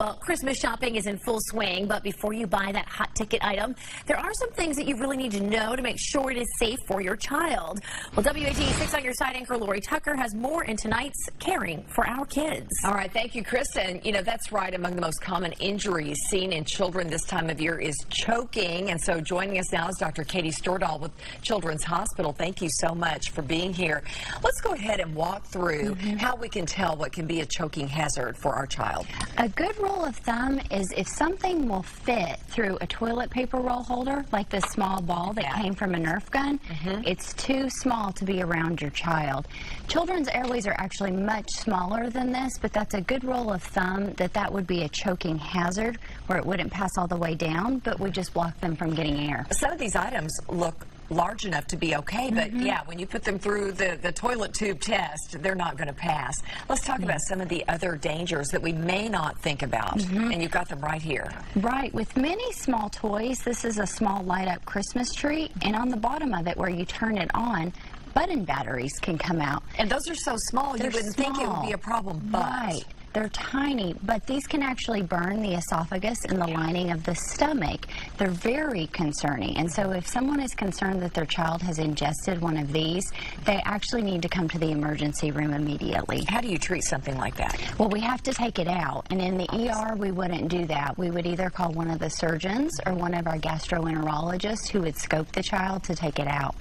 Well, Christmas shopping is in full swing, but before you buy that hot ticket item, there are some things that you really need to know to make sure it is safe for your child. Well, WATE6 on your side anchor Lori Tucker has more in tonight's Caring for Our Kids. All right, thank you, Kristen. You know, that's right. Among the most common injuries seen in children this time of year is choking. And so joining us now is Dr. Katie Stordahl with Children's Hospital. Thank you so much for being here. Let's go ahead and walk through how we can tell what can be a choking hazard for our child. A good rule of thumb is if something will fit through a toilet paper roll holder, like this small ball that came from a Nerf gun, it's too small to be around your child. Children's airways are actually much smaller than this, but that's a good rule of thumb that that would be a choking hazard where it wouldn't pass all the way down, but would just block them from getting air. Some of these items look large enough to be okay, but yeah, when you put them through the toilet tube test, they're not going to pass. Let's talk about some of the other dangers that we may not think about, and you've got them right here. Right. With many small toys, this is a small light-up Christmas tree, and on the bottom of it where you turn it on, button batteries can come out. And those are so small, you wouldn't think it would be a problem, but... Right. They're tiny, but these can actually burn the esophagus and the lining of the stomach. They're very concerning, and so if someone is concerned that their child has ingested one of these, they actually need to come to the emergency room immediately. How do you treat something like that? Well, we have to take it out, and in the ER, we wouldn't do that. We would either call one of the surgeons or one of our gastroenterologists who would scope the child to take it out.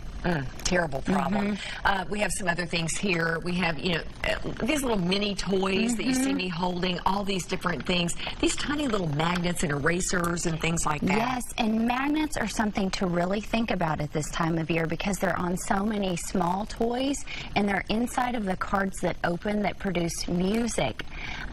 Terrible problem. We have some other things here. We have, you know, these little mini toys that you see me holding, all these different things. These tiny little magnets and erasers and things like that. Yes, and magnets are something to really think about at this time of year because they're on so many small toys and they're inside of the cards that open that produce music.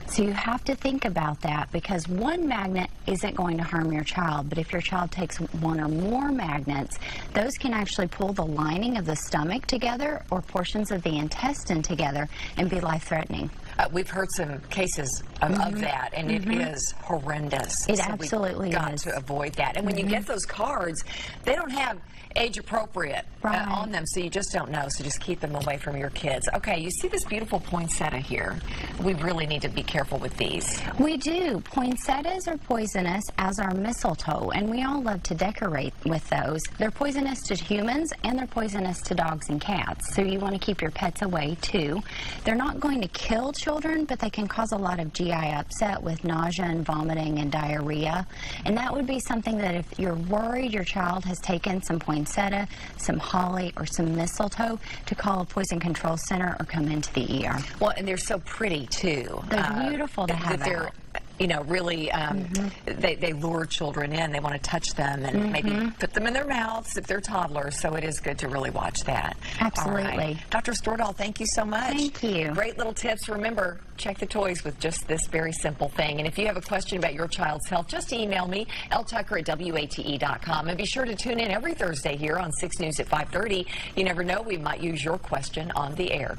So you have to think about that because one magnet isn't going to harm your child, but if your child takes one or more magnets, those can actually pull the lining of the stomach together or portions of the intestine together and be life-threatening. We've heard some cases of that, and it is horrendous. It so absolutely we've got is. to avoid that. And when you get those cards, they don't have age-appropriate on them, so you just don't know. So just keep them away from your kids. Okay, you see this beautiful poinsettia here. We really need to be careful with these. We do. Poinsettias are poisonous, as are mistletoe, and we all love to decorate with those. They're poisonous to humans, and they're poisonous to dogs and cats, so you want to keep your pets away, too. They're not going to kill children, but they can cause a lot of GI upset with nausea and vomiting and diarrhea, and that would be something that if you're worried your child has taken some poinsettia, some holly, or some mistletoe, to call a poison control center or come into the ER. Well, and they're so pretty, too. They're beautiful to have out. You know, really, they lure children in. They want to touch them and maybe put them in their mouths if they're toddlers, so it is good to really watch that. Absolutely. All right. Dr. Stordahl, thank you so much. Thank you. Great little tips. Remember, check the toys with just this very simple thing. And if you have a question about your child's health, just email me, ltucker@wate.com. And be sure to tune in every Thursday here on 6 News at 5:30. You never know, we might use your question on the air.